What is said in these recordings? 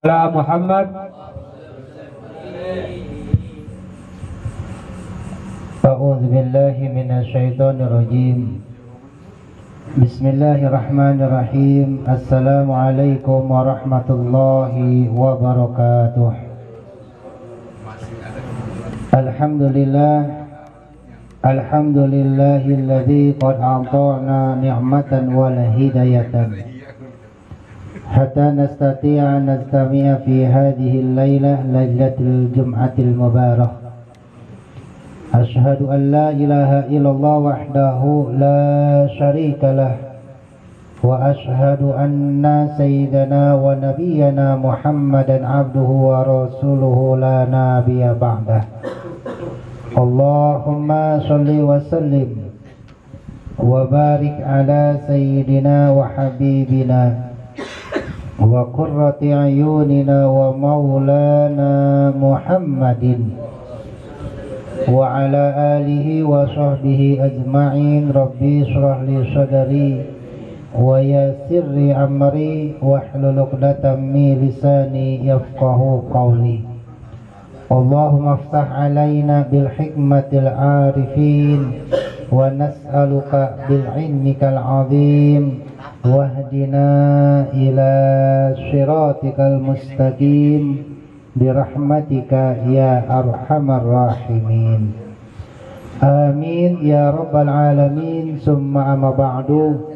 Ala Muhammad. أعوذ بالله من الشيطان الرجيم. بسم الله الرحمن الرحيم. السلام عليكم ورحمة الله وبركاته. الحمد لله الذي قد أعطانا نعمة ولا هداية حتى نستطيع أن نستمع في هذه الليلة ليلة الجمعة المباركة. أشهد أن لا إله إلا الله وحده لا شريك له وأشهد أن سيدنا ونبينا محمدا عبده ورسوله لا نبي بعده. اللهم صل وسلم وبارك على سيدنا وحبيبنا وقرة عيوننا ومولانا محمد وعلى آله وصحبه أجمعين. ربي اشرح لي صدري ويسر لي أمري واحلل عقدة من لساني يفقه قولي. اللهم افتح علينا بالحكمة العارفين ونسألك بالعلمك العظيم واهدنا إلى صراطك المستقيم برحمتك يا أرحم الراحمين. آمين يا رب العالمين. Summa amma ba'du.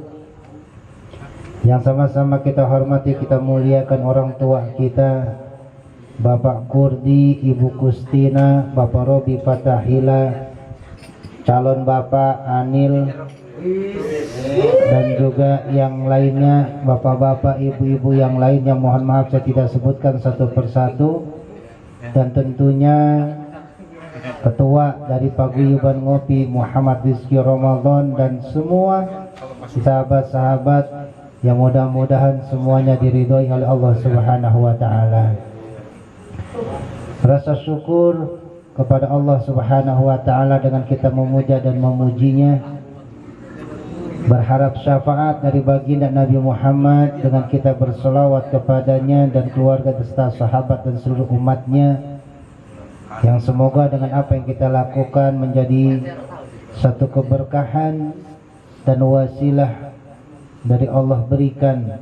Yang sama-sama kita hormati, kita muliakan orang tua kita, Bapak Kurdi, Ibu Kustina, Bapak Robi Fatahila, calon Bapak Anil, dan juga yang lainnya, bapak-bapak, ibu-ibu yang lain yang mohon maaf saya tidak sebutkan satu persatu, dan tentunya ketua dari Paguyuban Ngopi Muhammad Rizki Ramadan dan semua sahabat-sahabat yang mudah-mudahan semuanya diridhoi oleh Allah Subhanahu wa taala. Rasa syukur kepada Allah Subhanahu wa taala dengan kita memuja dan memujinya, berharap syafaat dari baginda Nabi Muhammad dengan kita berselawat kepadanya dan keluarga beserta sahabat dan seluruh umatnya, yang semoga dengan apa yang kita lakukan menjadi satu keberkahan dan wasilah dari Allah, berikan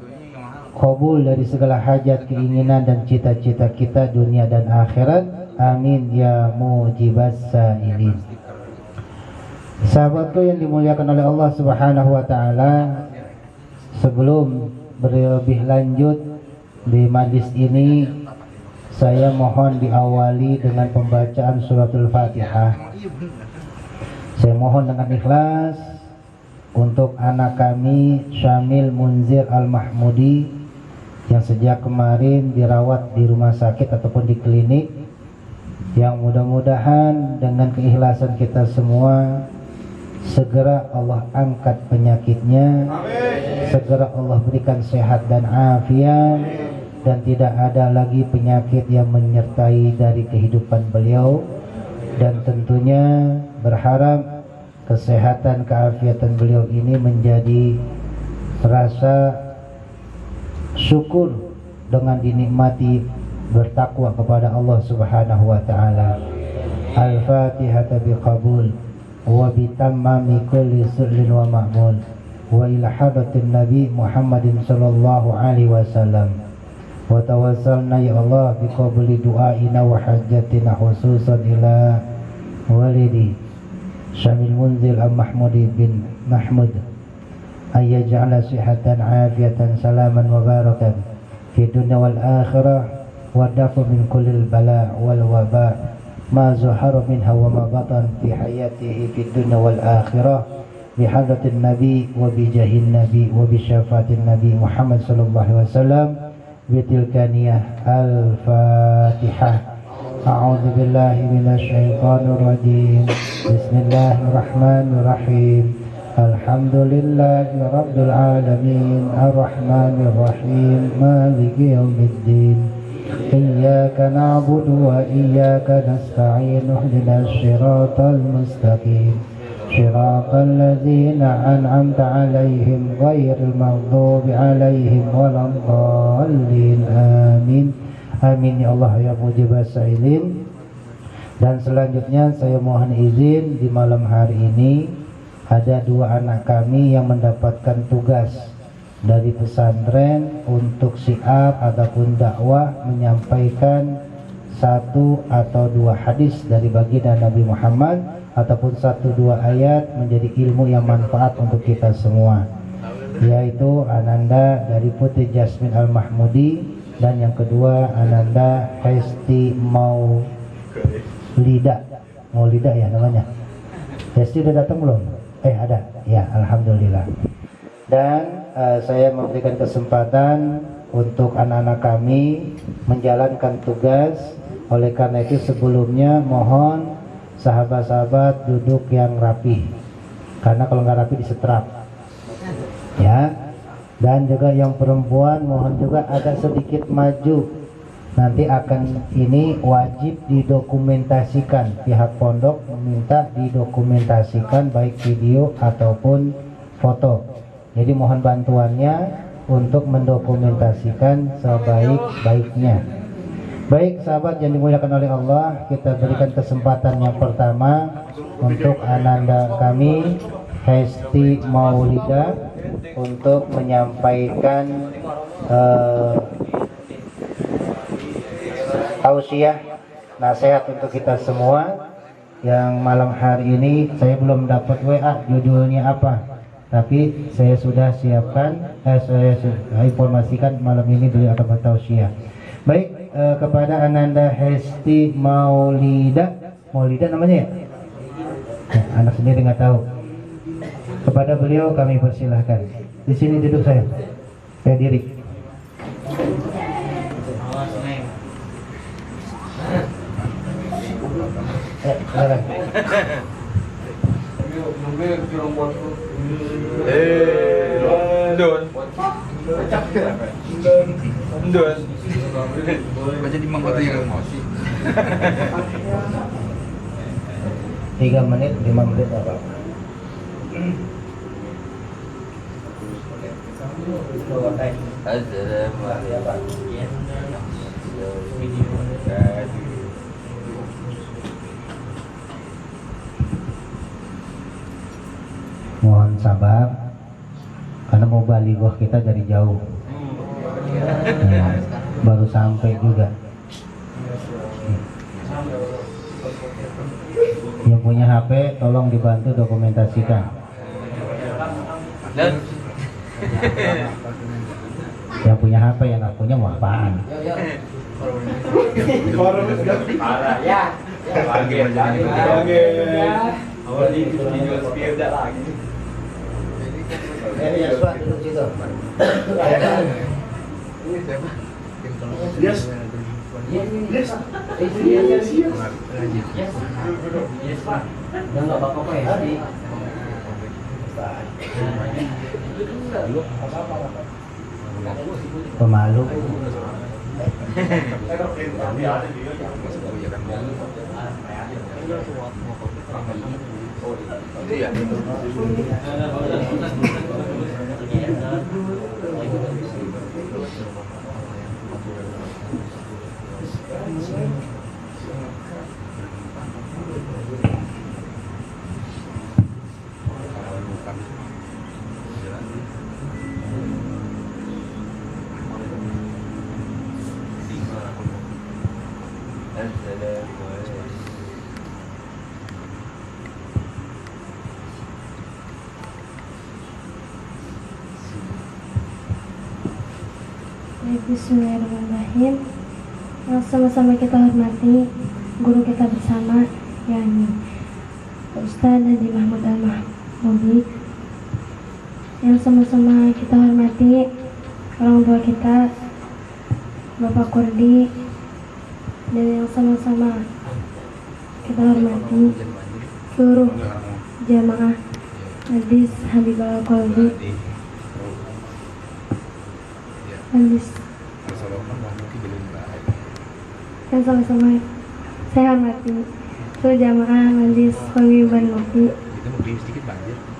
qabul dari segala hajat, keinginan dan cita-cita kita dunia dan akhirat. Amin ya mujibas sa'ilin. Sahabatku yang dimuliakan oleh Allah Subhanahu wa taala, sebelum berlebih lanjut di majlis ini, saya mohon diawali dengan pembacaan suratul Fatihah. Saya mohon dengan ikhlas untuk anak kami Syamil Munzir Al-Mahmudi yang sejak kemarin dirawat di rumah sakit ataupun di klinik, yang mudah-mudahan dengan keikhlasan kita semua segera Allah angkat penyakitnya. Amin. Segera Allah berikan sehat dan afiat, dan tidak ada lagi penyakit yang menyertai dari kehidupan beliau. Dan tentunya berharap kesehatan keafiatan beliau ini menjadi rasa syukur dengan dinikmati bertakwa kepada Allah Subhanahu wa taala. Al-Fatihah biqabul wa bitamami kulli sirrin wa ma'mul wa ila hadratin Nabi Muhammadin sallallahu alaihi wasallam. Wa tawassalna ya Allah biqabuli du'aina wa hajatina khususan ila walidi Syamil Munzir Al-Mahmudi bin Mahmud ayyaj'ala sihatan afiyatan salaman wa barakan fi dunya wal akhirah wa dafu min kullil bala wal waba ma zuhara minha wa ma batan fi hayatihi fi dunya wal akhirah bi hadratin nabi wa bi jahin nabi wa bi syafaatin nabi Muhammad sallallahu alaihi wasallam bi tilkaniyah al-Fatihah. A'udzu billahi minasy syaithanir rajim. Bismillahirrahmanirrahim. Alhamdulillahi rabbil alamin arrahmanir rahim maliki yaumiddin. Iyyaka na'budu wa iyyaka nasta'in. Ihdinas siratal mustaqim. Shiratal ladzina an'amta 'alaihim ghairil maghdubi 'alaihim waladdallin. Amin. Amin ya Allah ya mujibas sa'ilin. Dan selanjutnya saya mohon izin, di malam hari ini ada dua anak kami yang mendapatkan tugas dari pesantren untuk siap ataupun dakwah menyampaikan satu atau dua hadis dari baginda Nabi Muhammad ataupun satu dua ayat menjadi ilmu yang manfaat untuk kita semua, yaitu Ananda dari Putri Jasmine Al-Mahmudi dan yang kedua Ananda Hesti Maulida ya namanya. Hesti udah datang belum? Ada ya, alhamdulillah. Dan saya memberikan kesempatan untuk anak-anak kami menjalankan tugas. Oleh karena itu sebelumnya mohon sahabat-sahabat duduk yang rapi, karena kalau nggak rapi disetrap ya. Dan juga yang perempuan mohon juga agak sedikit maju, nanti akan ini wajib didokumentasikan. Pihak pondok meminta didokumentasikan baik video ataupun foto. Jadi mohon bantuannya untuk mendokumentasikan sebaik-baiknya. Baik sahabat yang dimuliakan oleh Allah, kita berikan kesempatan yang pertama untuk Ananda kami Hesti Maulida untuk menyampaikan tausiah nasihat untuk kita semua. Yang malam hari ini saya belum dapat WA judulnya apa, tapi saya sudah siapkan, saya informasikan malam ini beliau akan bertausiah. Baik, kepada Ananda Hesti Maulida namanya ya? Anak sendiri nggak tahu. Kepada beliau kami persilahkan. Di sini duduk saya diri. Baca di mangkota yang emosi. 3 menit, 5 menit apa? Mohon sabar karena mau balighah kita dari jauh. Baru sampai juga. Yang punya HP tolong dibantu dokumentasikan. Yang punya HP, yang nggak punya mau apaan? Yes. Pak. Udah nggak apa-apa ya. Pemalu. Bismillahirrahmanirrahim. Yang sama-sama kita hormati guru kita bersama, yakni Ustaz Hadi Mahmud Al-Mahmudi. Yang sama-sama kita hormati orang tua kita, Bapak Kurdi. Dan yang sama-sama kita hormati seluruh jamaah Hadis Habibullah Qalbi. Hadis yang sama-sama saya hormati seluruh jamaah Majlis Paguyuban Mufti.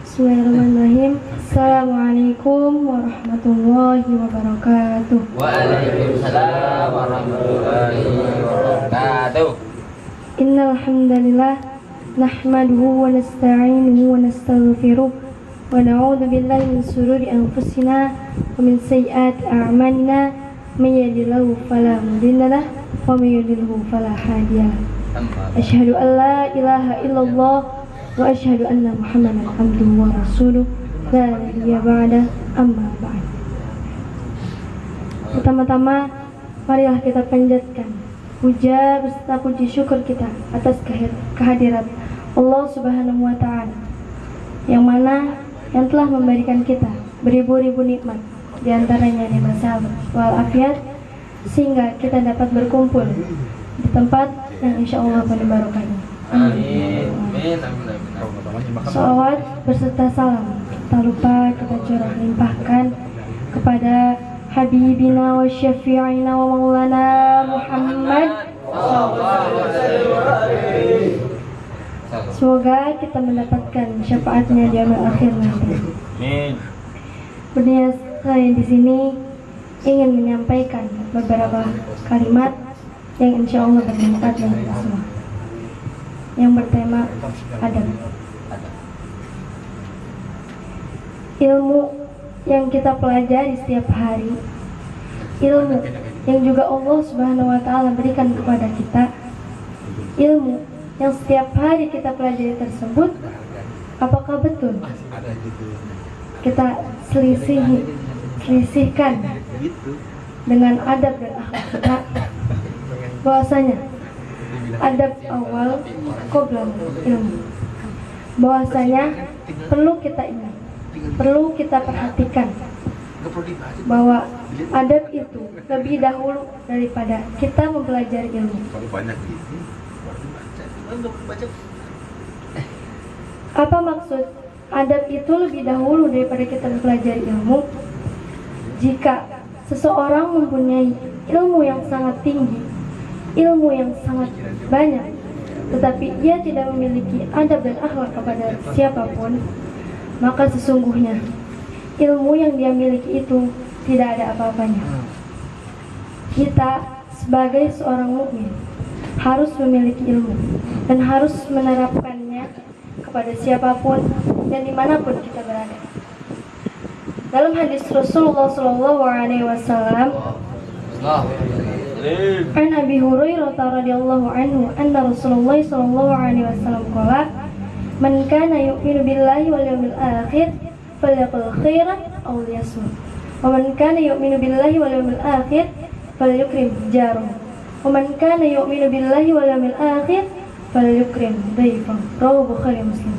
Bismillahirrahmanirrahim. Assalamualaikum warahmatullahi wabarakatuh. Waalaikumsalam warahmatullahi Innal hamdalillah nahmaduhu wa nasta'inuhu wa nastaghfiruh wa na'udzu billahi min shururi anfusina wa min sayyiati a'malina may yahdihillahu fala mudilla lahu wa may yudlilhu fala hadiya lahu. Asyhadu an la ilaha illallah wa asyhadu anna Muhammadan abduhu wa rasuluh la nabiyya ba'da amma ba'd. Pertama-tama marilah kita panjatkan puja beserta puji syukur kita atas kehadirat Allah Subhanahu wa taala yang telah memberikan kita beribu-ribu nikmat, di antaranya nikmat sehat walafiat, sehingga kita dapat berkumpul di tempat yang insya Allah penuh barokahnya. Amin. Salawat beserta salam tak lupa kita curah limpahkan kepada Habibina wa syafi'ina wa maulana Muhammad. Semoga kita mendapatkan syafaatnya di amal akhir nanti. Berniat saya di sini ingin menyampaikan beberapa kalimat yang insya Allah bermanfaat bagi kita semua, yang bertema adab. Ilmu yang kita pelajari setiap hari, ilmu yang juga Allah Subhanahu wa taala berikan kepada kita, ilmu yang setiap hari kita pelajari tersebut, apakah betul kita selisihkan dengan adab dan akhlak kita? Bahwasanya adab awal qabla ilmu, bahwasanya perlu kita ingat, perlu kita perhatikan bahwa adab itu lebih dahulu daripada kita mempelajari ilmu. Apa maksud adab itu lebih dahulu daripada kita mempelajari ilmu? Jika seseorang mempunyai ilmu yang sangat tinggi, ilmu yang sangat banyak, tetapi ia tidak memiliki adab dan akhlak kepada siapapun, maka sesungguhnya ilmu yang dia miliki itu tidak ada apa-apanya. Kita sebagai seorang mukmin harus memiliki ilmu dan harus menerapkannya kepada siapapun dan dimanapun kita berada. Dalam hadis Rasulullah SAW, an Abi Hurairah radhiyallahu anhu anna Rasulullah sallallahu alaihi wasallam qala man kana yu'minu billahi wal yawmil akhir falyaqul khairan aw liyasmut wa man kana yu'minu billahi wal yawmil akhir falyukrim jarahu wa man kana yu'minu billahi wal yawmil akhir falyukrim dhaifahu. Rawahu Bukhari Muslim.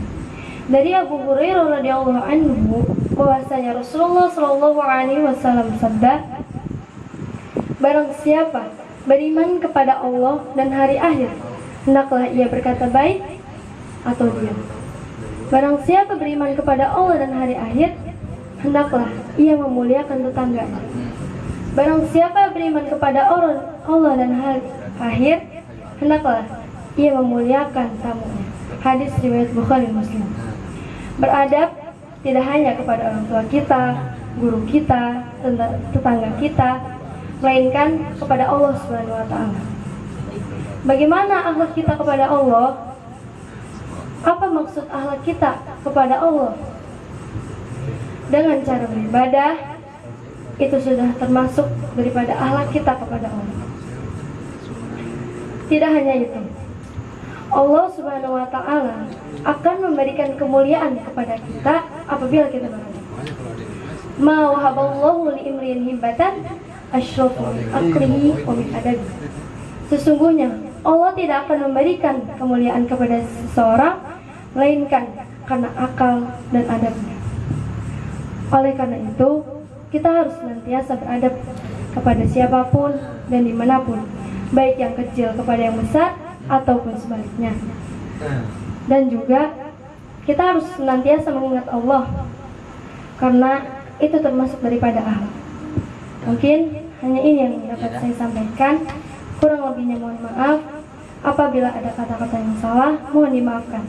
Dari Abu Hurairah radhiyallahu anhu bahwasanya Rasulullah sallallahu alaihi wasallam sabda, barang siapa beriman kepada Allah dan hari akhir, hendaklah ia berkata baik atau diam. Barang siapa beriman kepada Allah dan hari akhir, hendaklah ia memuliakan tetangganya. Barang siapa beriman kepada Allah dan hari akhir, hendaklah ia memuliakan tamunya. Hadis riwayat Bukhari Muslim. Beradab tidak hanya kepada orang tua kita, guru kita, tetangga kita, melainkan kepada Allah Subhanahu wa taala. Bagaimana akhlak kita kepada Allah? Apa maksud akhlak kita kepada Allah? Dengan cara beribadah, itu sudah termasuk daripada akhlak kita kepada Allah. Tidak hanya itu, Allah Subhanahu wa taala akan memberikan kemuliaan kepada kita apabila kita beradab. Ma wahaballahu li imrin hibatan asyrafu akrihi wa min adabi. Sesungguhnya Allah tidak akan memberikan kemuliaan kepada seseorang melainkan karena akal dan adabnya. Oleh karena itu, kita harus senantiasa beradab kepada siapapun dan dimanapun, baik yang kecil kepada yang besar ataupun sebaliknya. Dan juga kita harus senantiasa mengingat Allah, karena itu termasuk daripada akhlak. Mungkin hanya ini yang dapat saya sampaikan. Kurang lebihnya mohon maaf. Apabila ada kata-kata yang salah, mohon dimaafkan,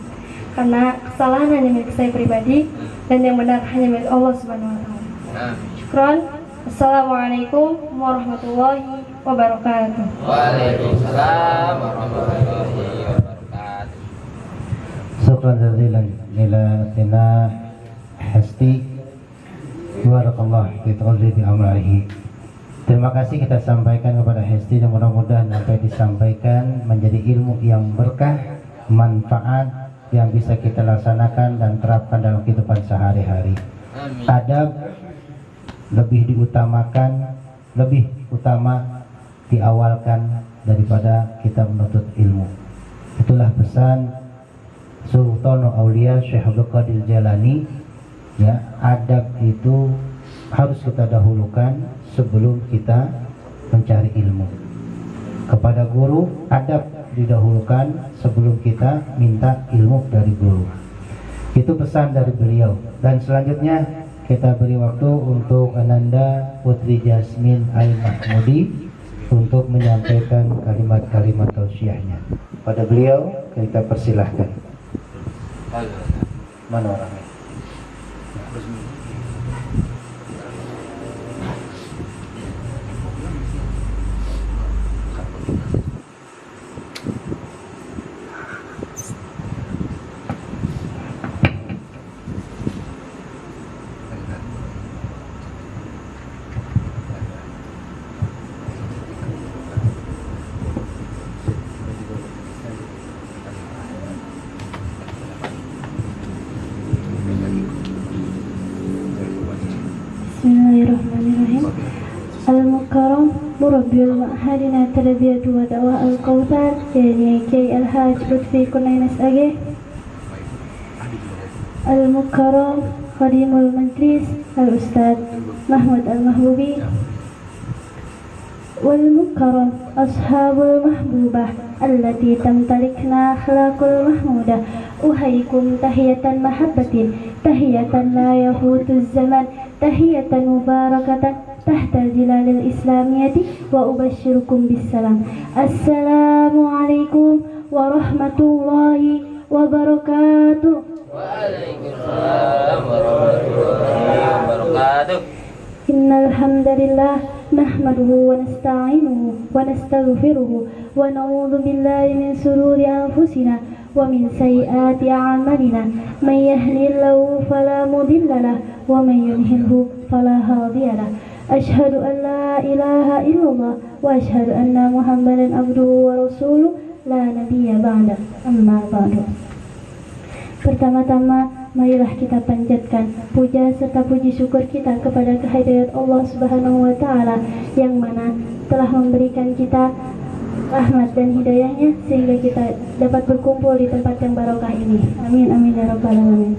karena kesalahan hanya milik saya pribadi dan yang benar hanya milik Allah Subhanahu wa taala. Syukron. Assalamualaikum warahmatullahi wabarakatuh. Waalaikumsalam warahmatullahi wabarakatuh. syukran jazilan ila tina Hesti barakallah fi taqdibi amrihi. Terima kasih kita sampaikan kepada Hesti dan mudah-mudahan apa yang disampaikan menjadi ilmu yang berkah, manfaat yang bisa kita laksanakan dan terapkan dalam kehidupan sehari-hari. Adab lebih diutamakan, lebih utama diawalkan daripada kita menuntut ilmu. Itulah pesan Sultanul Aulia Syekh Abdul Qadir Jalani. Ya, adab itu harus kita dahulukan sebelum kita mencari ilmu. Kepada guru, adab didahulukan sebelum kita minta ilmu dari guru. Itu pesan dari beliau. Dan selanjutnya kita beri waktu untuk Ananda Putri Jasmine Al-Mahmudi untuk menyampaikan kalimat-kalimat tausiahnya. Pada beliau kita persilahkan. Mana orangnya? Bismillahirrahmanirrahim. Al-Mukarram Murabbiyul Ma'hadina Tarbiyatu wa Da'wa Al-Qawthar Yani Kiai Al-Haj Lutfi Kunainas AG. Al-Mukarram Khadimul Majlis Al-Ustad Mahmud Al-Mahbubi. Wal-Mukarram Ashabul Mahbubah Allati tamtalikna akhlaqul mahmudah. Uhaikum tahiyatan mahabbatin, tahiyatan la yahutuz zaman, tahiyatan mubarakatan tahta zilalil islamiyati, wa ubashirukum bissalam. Assalamualaikum warahmatullahi wabarakatuh. Waalaikumsalam warahmatullahi wabarakatuh. Innal hamdalillah nahmaduhu wa nasta'inuhu wa nastaghfiruhu wa na'udzu billahi min shururi anfusina wa min sayyiati a'malina. May yahdihillahu fala mudilla lahu wa may yudlilhu fala hadiya lahu. Asyhadu an la ilaha illallah wa asyhadu anna Muhammadan abduhu wa rasuluh la nabiyya ba'da. Amma ba'du. Pertama-tama marilah kita panjatkan puja serta puji syukur kita kepada kehadirat Allah Subhanahu wa taala yang mana telah memberikan kita rahmat dan hidayahnya sehingga kita dapat berkumpul di tempat yang barokah ini. Amin amin ya rabbal alamin.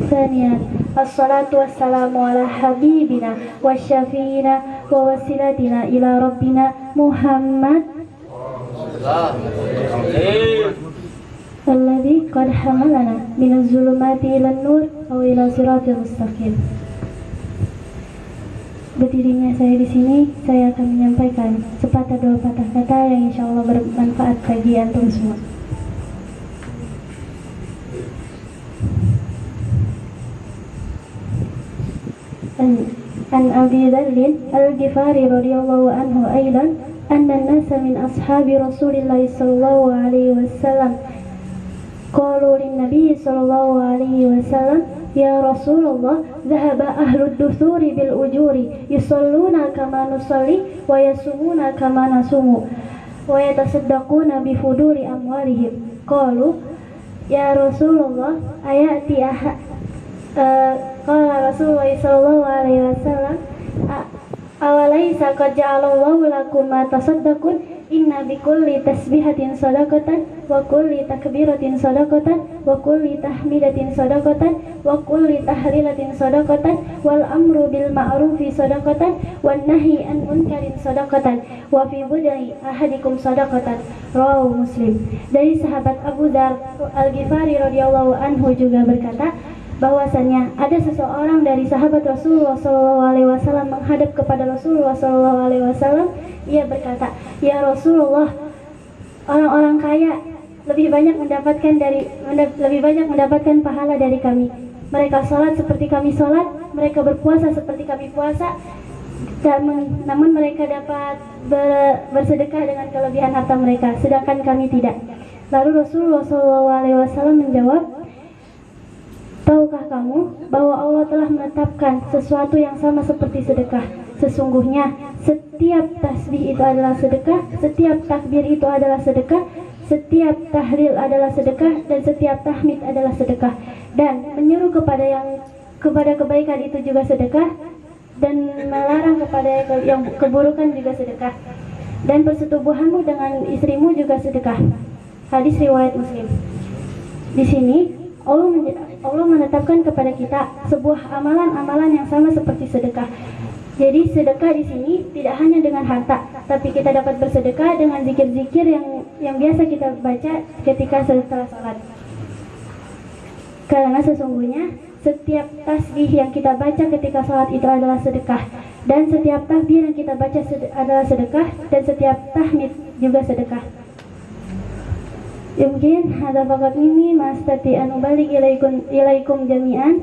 Tsaniyan, assalatu wassalamu ala habibina wa syafiina wa wasilatina ila rabbina Muhammad alladzi qad hamalana minaz zulumati ilan nur aw ila siratal mustaqim. Berdirinya saya di sini, saya akan menyampaikan sepatah dua patah kata yang insya Allah bermanfaat bagi antum semua. An Abi Dzar Al-Ghifari radhiyallahu anhu aidan anna an-nasa min ashabi Rasulillah sallallahu alaihi wasallam qalu lin-nabi sallallahu alaihi wasallam ya Rasulullah dhahaba ahlud dusuri bil ujuri yusalluna kama nusalli wa yasumuna kama nasumu wa yatasaddaquna bi fuduri amwalihim. Qalu ya Rasulullah ayati qala Rasulullah sallallahu alaihi wasallam awalaysa qad ja'alallahu lakum ma tasaddaqun inna bikulli tasbihatin sadaqatan wa kulli takbiratin sadaqatan wa kulli tahmidatin sadaqatan wa kulli tahlilatin sadaqatan wal amru bil ma'rufi sadaqatan wan nahyi an munkarin sadaqatan wa fi budai ahadikum sadaqatan. Rawahu Muslim. Dari sahabat Abu Dzar Al-Ghifari radhiyallahu anhu juga berkata bahwasanya ada seseorang dari sahabat Rasulullah SAW menghadap kepada Rasulullah SAW. Ia berkata, ya Rasulullah, orang-orang kaya lebih banyak mendapatkan pahala dari kami. Mereka sholat seperti kami sholat, mereka berpuasa seperti kami puasa, namun mereka dapat bersedekah dengan kelebihan harta mereka, sedangkan kami tidak. Lalu Rasulullah SAW menjawab, tahukah kamu bahwa Allah telah menetapkan sesuatu yang sama seperti sedekah? Sesungguhnya setiap tasbih itu adalah sedekah, setiap takbir itu adalah sedekah, setiap tahlil adalah sedekah, dan setiap tahmid adalah sedekah. Dan menyuruh kepada kebaikan itu juga sedekah, dan melarang kepada yang keburukan juga sedekah. Dan persetubuhanmu dengan istrimu juga sedekah. Hadis riwayat Muslim. Di sini Allah menetapkan kepada kita sebuah amalan-amalan yang sama seperti sedekah. Jadi sedekah di sini tidak hanya dengan harta, tapi kita dapat bersedekah dengan zikir-zikir yang biasa kita baca ketika setelah salat. Karena sesungguhnya setiap tasbih yang kita baca ketika salat itu adalah sedekah, dan setiap takbir yang kita baca adalah sedekah, dan setiap tahmid juga sedekah. Ya, mungkin hadza faqat ini mastati an ubalik ilaikum jami'an.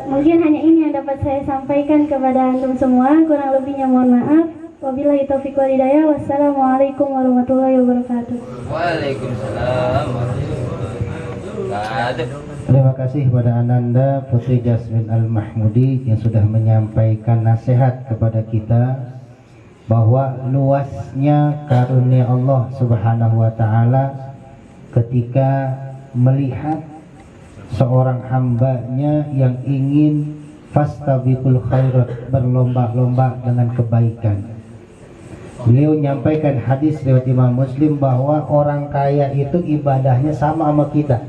Mungkin hanya ini yang dapat saya sampaikan kepada antum semua. Kurang lebihnya mohon maaf. Wabillahi taufiq wal hidayah. Wassalamualaikum warahmatullahi wabarakatuh. Waalaikumsalam warahmatullahi wabarakatuh. Terima kasih kepada Ananda Putri Jasmine Al-Mahmudi yang sudah menyampaikan nasihat kepada kita bahwa luasnya karunia Allah Subhanahu wa taala ketika melihat seorang hambanya yang ingin fastabiqul khairat, berlomba-lomba dengan kebaikan. Beliau menyampaikan hadis riwayat Imam Muslim bahwa orang kaya itu ibadahnya sama kita.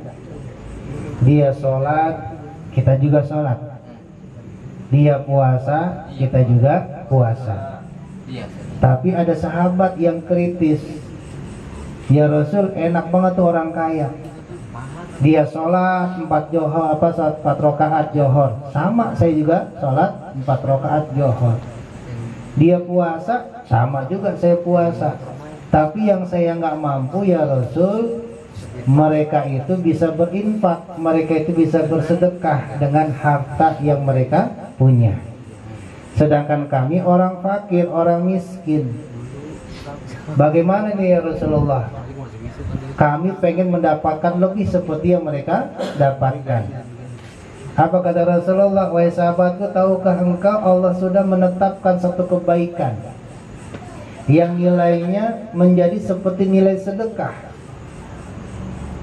Dia sholat, kita juga sholat. Dia puasa, kita juga puasa. Tapi ada sahabat yang kritis. Ya Rasul, enak banget tuh orang kaya. Dia sholat 4 rakaat johor. Sama, saya juga sholat 4 rakaat johor. Dia puasa, sama juga saya puasa. Tapi yang saya nggak mampu ya Rasul, mereka itu bisa berinfak, mereka itu bisa bersedekah dengan harta yang mereka punya. Sedangkan kami orang fakir, orang miskin. Bagaimana nih ya Rasulullah? Kami pengen mendapatkan lebih seperti yang mereka dapatkan. Apa kata Rasulullah? Wahai sahabatku, tahukah engkau Allah sudah menetapkan satu kebaikan yang nilainya menjadi seperti nilai sedekah.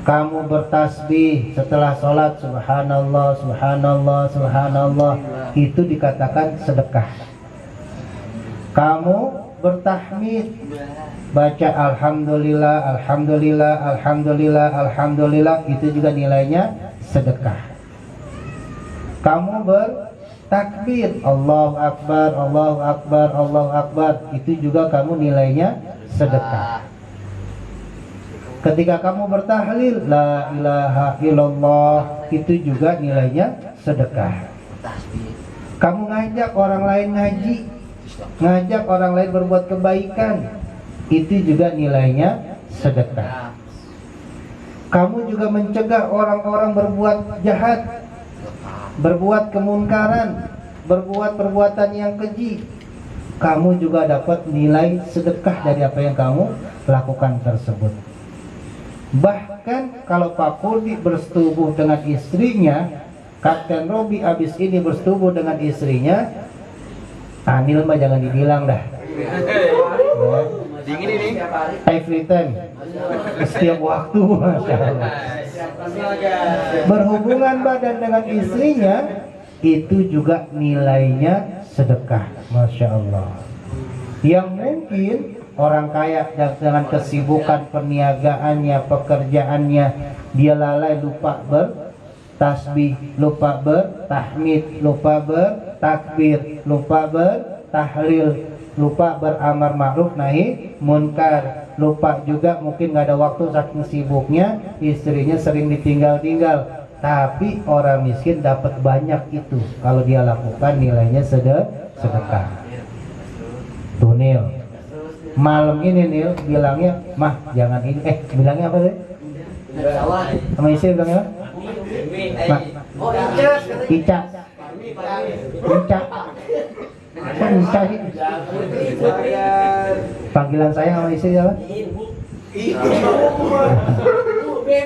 Kamu bertasbih setelah sholat, subhanallah, subhanallah, subhanallah, itu dikatakan sedekah. Kamu bertahmid, baca alhamdulillah, alhamdulillah, alhamdulillah, alhamdulillah, itu juga nilainya sedekah. Kamu bertakbir, Allahu Akbar, Allahu Akbar, Allahu Akbar, itu juga kamu nilainya sedekah. Ketika kamu bertahlil, la ilaha illallah, itu juga nilainya sedekah. Kamu ngajak orang lain ngaji, ngajak orang lain berbuat kebaikan, itu juga nilainya sedekah. Kamu juga mencegah orang-orang berbuat jahat, berbuat kemunkaran, berbuat perbuatan yang keji, kamu juga dapat nilai sedekah dari apa yang kamu lakukan tersebut. Bahkan kalau Pak Kurdi bersetubuh dengan istrinya, Kapten Robi abis ini bersetubuh dengan istrinya, Anil mah jangan dibilang dah. Ya. Dingin ini. Every time, setiap waktu, Masya Allah. Berhubungan badan dengan istrinya, itu juga nilainya sedekah, Masya Allah. Yang mungkin orang kaya dengan kesibukan perniagaannya, pekerjaannya, dia lalai, lupa bertasbih, lupa bertahmid, lupa bertakbir, lupa bertahlil, lupa beramar ma'ruf nahi munkar, lupa juga mungkin nggak ada waktu saking sibuknya, istrinya sering ditinggal-tinggal. Tapi orang miskin dapat banyak itu kalau dia lakukan, nilainya sedekah. Tuh Nil, malam ini Nil bilangnya, mah jangan ini, bilangnya apa sih? Sama istri bilangnya apa? Mah, Ica. Panggilan saya sama istri apa?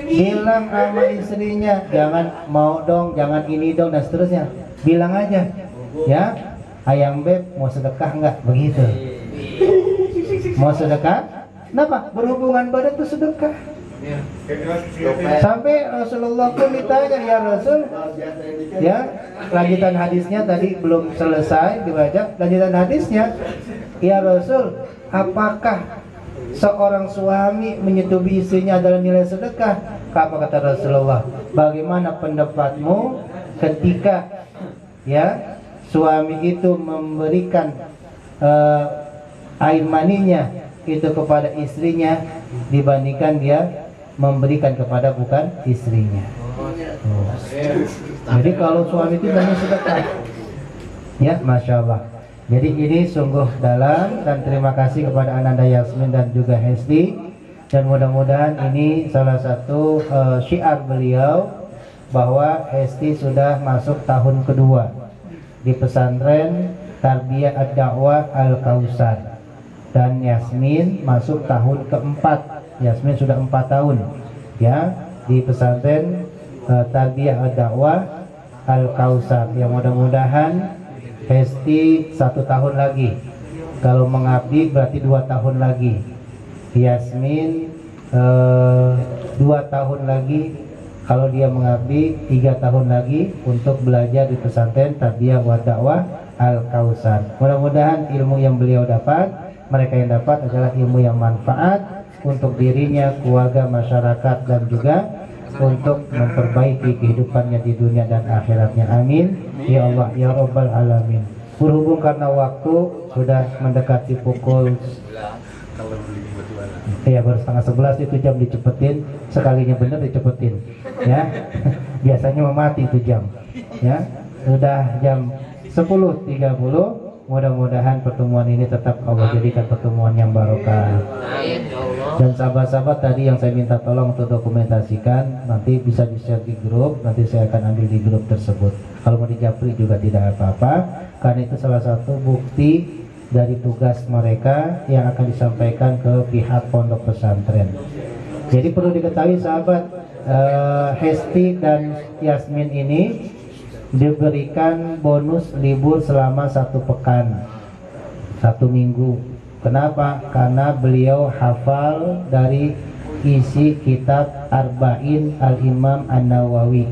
Bilang sama istrinya, jangan mau dong, jangan ini dong, dan seterusnya. Bilang aja, ya, ayang beb mau sedekah nggak? Begitu. Mau sedekah? Kenapa? Berhubungan badan itu sedekah. Sampai Rasulullah pun ditanya, ya Rasul, ya, lanjutan hadisnya tadi belum selesai dibaca. Lanjutan hadisnya, ya Rasul, apakah seorang suami menyetubuhi istrinya adalah nilai sedekah? Apa kata Rasulullah? Bagaimana pendapatmu ketika, ya, suami itu memberikan air maninya itu kepada istrinya dibandingkan dia memberikan kepada bukan istrinya. Jadi kalau suami itu namanya sedekah, ya, masya Allah. Jadi ini sungguh dalam, dan terima kasih kepada Ananda Yasmin dan juga Hesti, dan mudah-mudahan ini salah satu syiar beliau bahwa Hesti sudah masuk tahun kedua di pesantren Tarbiyah Ad-Da'wah Al-Kausar, dan Yasmin masuk tahun keempat. Yasmin sudah 4 tahun, ya, di pesantren Tarbiyah Ad-Da'wah Al-Kausar. Yang mudah-mudahan Hesti 1 tahun lagi, kalau mengabdi berarti 2 tahun lagi. Yasmin 2 tahun lagi, kalau dia mengabdi 3 tahun lagi untuk belajar di pesantren Tarbiyah Ad-Da'wah Al-Kausar. Mudah-mudahan ilmu yang beliau dapat, mereka yang dapat adalah ilmu yang manfaat untuk dirinya, keluarga, masyarakat, dan juga untuk memperbaiki kehidupannya di dunia dan akhiratnya. Amin ya Allah ya Rabbal Alamin. Berhubung karena waktu sudah mendekati pukul, ya, baru setengah 11, itu jam dicepetin, sekalinya bener dicepetin, ya. Biasanya mau mati itu jam, ya. Sudah jam 10.30. Mudah-mudahan pertemuan ini tetap Allah jadikan pertemuan yang barokah. Dan sahabat-sahabat tadi yang saya minta tolong untuk dokumentasikan, nanti bisa di-share di grup, nanti saya akan ambil di grup tersebut. Kalau mau dijapri juga tidak apa-apa, karena itu salah satu bukti dari tugas mereka yang akan disampaikan ke pihak pondok pesantren. Jadi perlu diketahui sahabat, Hesti dan Yasmin ini diberikan bonus libur selama 1 pekan, 1 minggu. Kenapa? Karena beliau hafal dari isi kitab Arba'in Al-Imam An-Nawawi,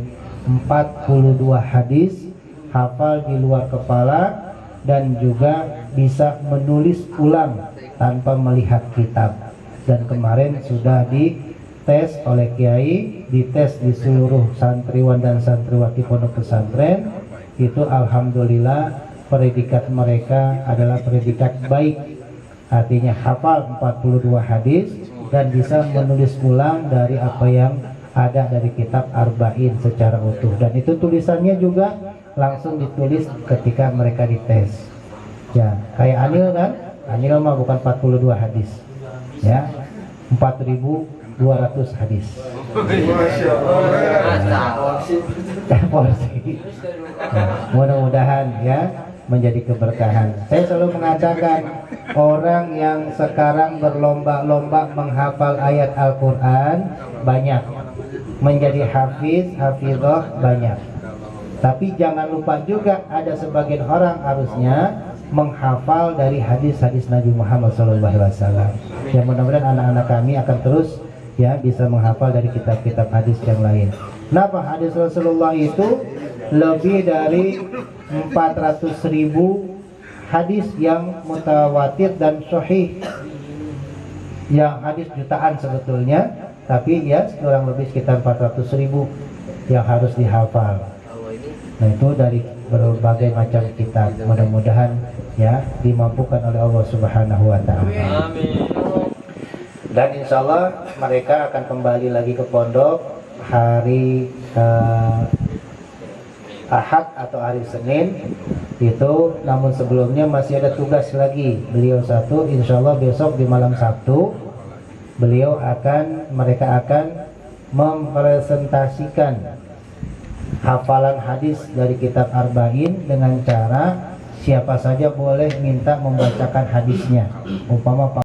42 hadis, hafal di luar kepala, dan juga bisa menulis ulang tanpa melihat kitab. Dan kemarin sudah dites oleh Kiai, dites di seluruh santriwan dan santriwati pondok pesantren, itu alhamdulillah predikat mereka adalah predikat baik. Artinya hafal 42 hadis dan bisa menulis ulang dari apa yang ada dari kitab Arba'in secara utuh. Dan itu tulisannya juga langsung ditulis ketika mereka dites. Ya, kayak Anil kan? Anil mah bukan 42 hadis, ya, 4.200 hadis. Masya Allah. Porsi. Mudah-mudahan ya menjadi keberkahan. Saya selalu mengatakan, orang yang sekarang berlomba-lomba menghafal ayat Al-Quran banyak, menjadi hafiz, hafizah banyak. Tapi jangan lupa juga ada sebagian orang harusnya menghafal dari hadis-hadis Nabi Muhammad SAW. Yang mudah-mudahan anak-anak kami akan terus ya bisa menghafal dari kitab-kitab hadis yang lain. Kenapa? Hadis Rasulullah itu lebih dari 400.000 hadis yang mutawatir dan sahih, yang hadis jutaan sebetulnya, tapi ya kurang lebih sekitar 400.000 yang harus dihafal. Nah itu dari berbagai macam kitab. Mudah-mudahan ya dimampukan oleh Allah Subhanahu wa Ta'ala. Amin. Dan insya Allah mereka akan kembali lagi ke pondok hari Ahad atau hari Senin itu. Namun sebelumnya masih ada tugas lagi beliau satu. Insya Allah besok di malam Sabtu mereka akan mempresentasikan hafalan hadis dari kitab Arba'in dengan cara siapa saja boleh minta membacakan hadisnya. Umpama